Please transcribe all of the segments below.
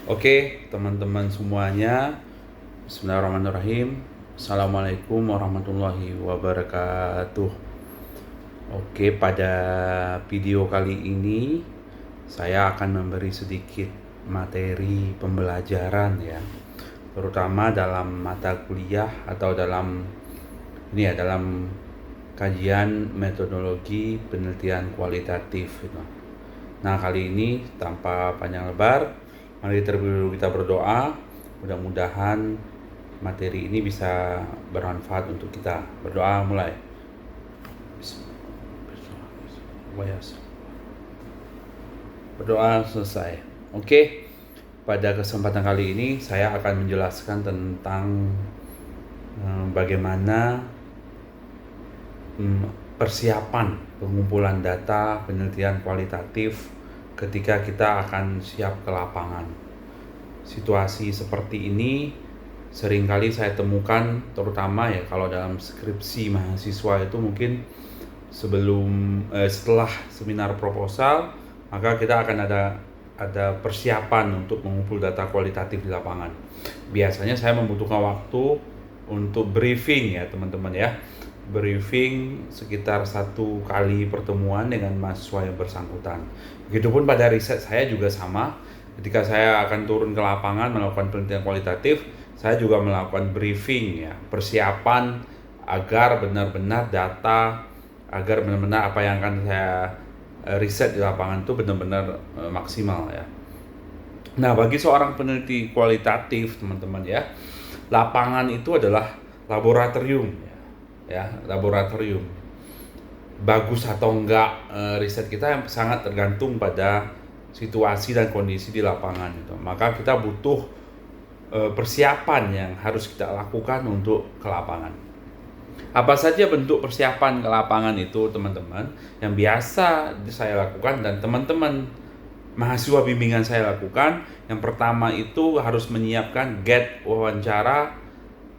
Oke, teman-teman semuanya. Bismillahirrahmanirrahim. Assalamualaikum warahmatullahi wabarakatuh. Oke, pada video kali ini saya akan memberi sedikit materi pembelajaran ya, terutama dalam mata kuliah atau dalam kajian metodologi penelitian kualitatif gitu. Nah, kali ini tanpa panjang lebar, mari terlebih dahulu kita berdoa. Mudah-mudahan materi ini bisa bermanfaat untuk kita. Berdoa mulai. Berdoa selesai. Oke, pada kesempatan kali ini saya akan menjelaskan tentang bagaimana persiapan pengumpulan data penelitian kualitatif ketika kita akan siap ke lapangan. Situasi seperti ini seringkali saya temukan, terutama ya kalau dalam skripsi mahasiswa itu mungkin setelah seminar proposal, maka kita akan ada persiapan untuk mengumpul data kualitatif di lapangan. Biasanya saya membutuhkan waktu untuk briefing ya teman-teman ya. Briefing sekitar 1 kali pertemuan dengan mahasiswa yang bersangkutan. Begitupun pada riset saya juga sama. Ketika saya akan turun ke lapangan melakukan penelitian kualitatif, saya juga melakukan briefing ya, persiapan agar benar-benar apa yang akan saya riset di lapangan itu benar-benar maksimal ya. Nah, bagi seorang peneliti kualitatif teman-teman ya, lapangan itu adalah laboratorium ya, laboratorium. Bagus atau enggak riset kita yang sangat tergantung pada situasi dan kondisi di lapangan itu. Maka kita butuh persiapan yang harus kita lakukan untuk ke lapangan. Apa saja bentuk persiapan ke lapangan itu teman-teman yang biasa saya lakukan dan teman-teman mahasiswa bimbingan saya lakukan? Yang pertama itu harus menyiapkan get wawancara,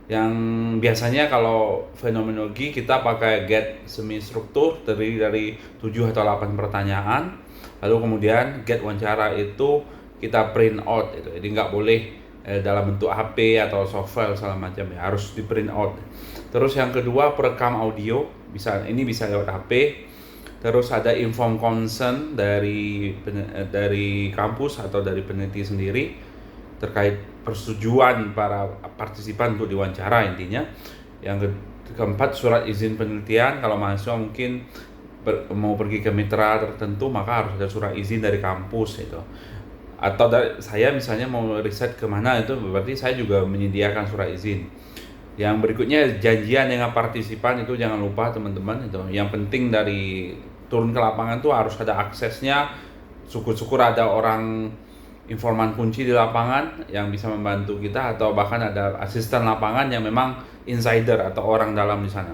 yang biasanya kalau fenomenologi kita pakai get semi struktur terdiri dari 7 atau 8 pertanyaan. Lalu kemudian get wawancara itu kita print out itu. Jadi nggak boleh dalam bentuk HP atau soft file segala macam ya, harus di print out. Terus yang kedua perekam audio, bisa lewat HP. Terus ada informed consent dari kampus atau dari peneliti sendiri terkait persetujuan para partisipan untuk diwawancara intinya. Yang keempat surat izin penelitian, kalau mahasiswa mungkin mau pergi ke mitra tertentu maka harus ada surat izin dari kampus itu. Atau saya misalnya mau riset kemana itu berarti saya juga menyediakan surat izin. Yang berikutnya janjian dengan partisipan, itu jangan lupa teman-teman itu. Yang penting dari turun ke lapangan tuh harus ada aksesnya. Syukur-syukur ada orang informan kunci di lapangan yang bisa membantu kita, atau bahkan ada asisten lapangan yang memang insider atau orang dalam di sana.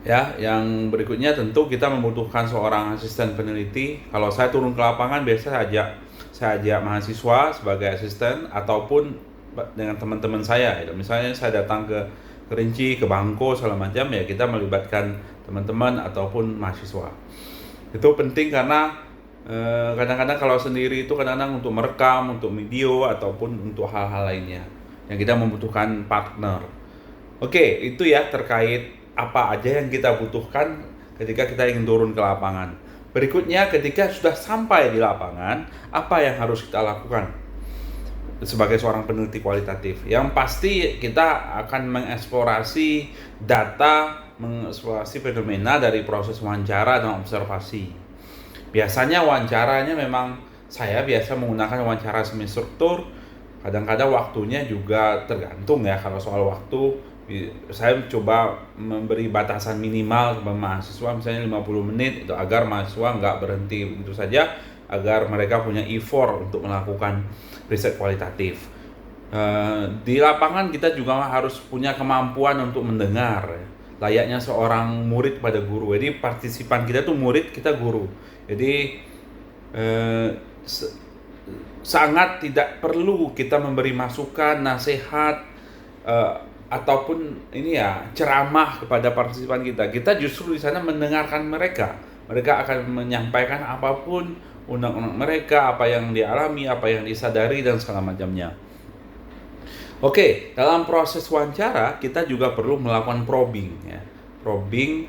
Ya, yang berikutnya tentu kita membutuhkan seorang asisten peneliti. Kalau saya turun ke lapangan biasa saya ajak mahasiswa sebagai asisten ataupun dengan teman-teman saya. Misalnya saya datang ke Kerinci, ke Bangko segala macam ya, kita melibatkan teman-teman ataupun mahasiswa. Itu penting karena kadang-kadang kalau sendiri itu kadang-kadang untuk merekam, untuk video ataupun untuk hal-hal lainnya yang kita membutuhkan partner. Oke, itu ya terkait apa aja yang kita butuhkan ketika kita ingin turun ke lapangan. Berikutnya, ketika sudah sampai di lapangan, apa yang harus kita lakukan sebagai seorang peneliti kualitatif? Yang pasti kita akan mengeksplorasi data, mengeksplorasi fenomena dari proses wawancara dan observasi. Biasanya wawancaranya memang saya biasa menggunakan wawancara semi struktur. Kadang-kadang waktunya juga tergantung ya. Kalau soal waktu saya coba memberi batasan minimal kepada mahasiswa, misalnya 50 menit itu, agar mahasiswa nggak berhenti begitu saja, agar mereka punya effort untuk melakukan riset kualitatif. Di lapangan kita juga harus punya kemampuan untuk mendengar ya, layaknya seorang murid pada guru. Jadi partisipan kita tuh murid, kita guru. Jadi sangat tidak perlu kita memberi masukan, nasihat ataupun ceramah kepada partisipan kita. Kita justru di sana mendengarkan mereka. Mereka akan menyampaikan apapun unek-unek mereka, apa yang dialami, apa yang disadari, dan segala macamnya. Oke, dalam proses wawancara kita juga perlu melakukan probing, ya. Probing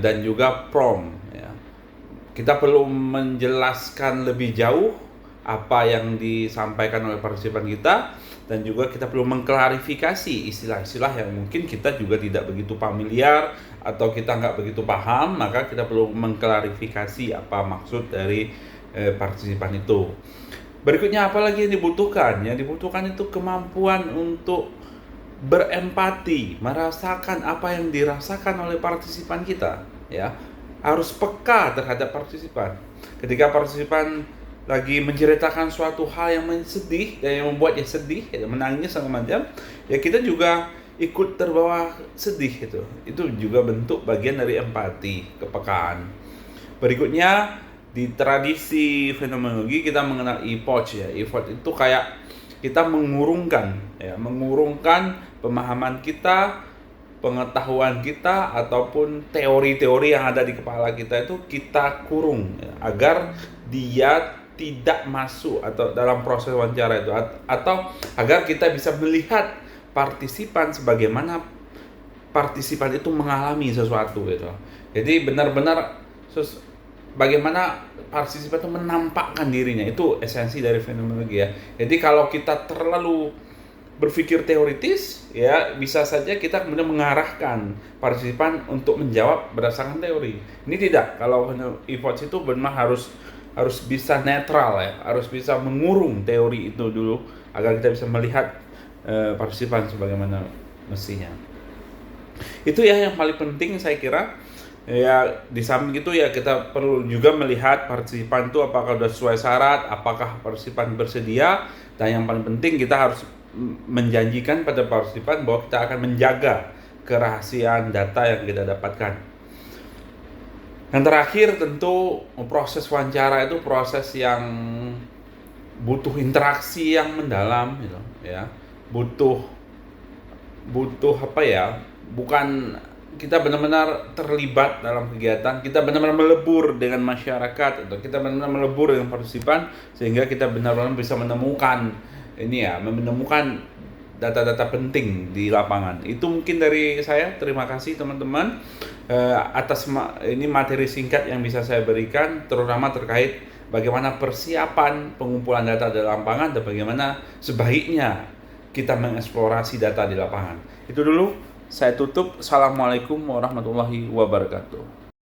dan juga prom, ya. Kita perlu menjelaskan lebih jauh apa yang disampaikan oleh partisipan kita, dan juga kita perlu mengklarifikasi istilah-istilah yang mungkin kita juga tidak begitu familiar atau kita nggak begitu paham. Maka kita perlu mengklarifikasi apa maksud dari partisipan itu. Berikutnya, apa lagi yang dibutuhkan? Yang dibutuhkan itu kemampuan untuk berempati, merasakan apa yang dirasakan oleh partisipan kita, ya. Harus peka terhadap partisipan. Ketika partisipan lagi menceritakan suatu hal yang sedih dan yang membuatnya sedih, ya, menangis segala macam, ya kita juga ikut terbawa sedih itu. Itu juga bentuk bagian dari empati, kepekaan. Berikutnya, di tradisi fenomenologi kita mengenal epoch, ya. Epoch itu kayak kita mengurungkan, ya, mengurungkan pemahaman kita, pengetahuan kita, ataupun teori-teori yang ada di kepala kita itu kita kurung, ya, agar dia tidak masuk atau dalam proses wawancara itu, atau agar kita bisa melihat partisipan sebagaimana partisipan itu mengalami sesuatu gitu. Jadi benar-benar bagaimana partisipan itu menampakkan dirinya, itu esensi dari fenomenologi, ya. Jadi kalau kita terlalu berpikir teoritis, ya bisa saja kita kemudian mengarahkan partisipan untuk menjawab berdasarkan teori. Ini tidak. Kalau epoch itu benar harus bisa netral, ya, harus bisa mengurung teori itu dulu agar kita bisa melihat partisipan sebagaimana mestinya. Itu ya yang paling penting saya kira. Ya, di samping itu ya kita perlu juga melihat partisipan itu apakah sudah sesuai syarat, apakah partisipan bersedia, dan yang paling penting kita harus menjanjikan pada partisipan bahwa kita akan menjaga kerahasiaan data yang kita dapatkan. Yang terakhir, tentu proses wawancara itu proses yang butuh interaksi yang mendalam, gitu, ya. Butuh apa ya? Bukan kita benar-benar terlibat dalam kegiatan, kita benar-benar melebur dengan masyarakat, atau kita benar-benar melebur dengan partisipan, sehingga kita benar-benar bisa menemukan menemukan data-data penting di lapangan. Itu mungkin dari saya. Terima kasih teman-teman atas ini materi singkat yang bisa saya berikan, terutama terkait bagaimana persiapan pengumpulan data di lapangan dan bagaimana sebaiknya kita mengeksplorasi data di lapangan. Itu dulu. Saya tutup. Assalamualaikum warahmatullahi wabarakatuh.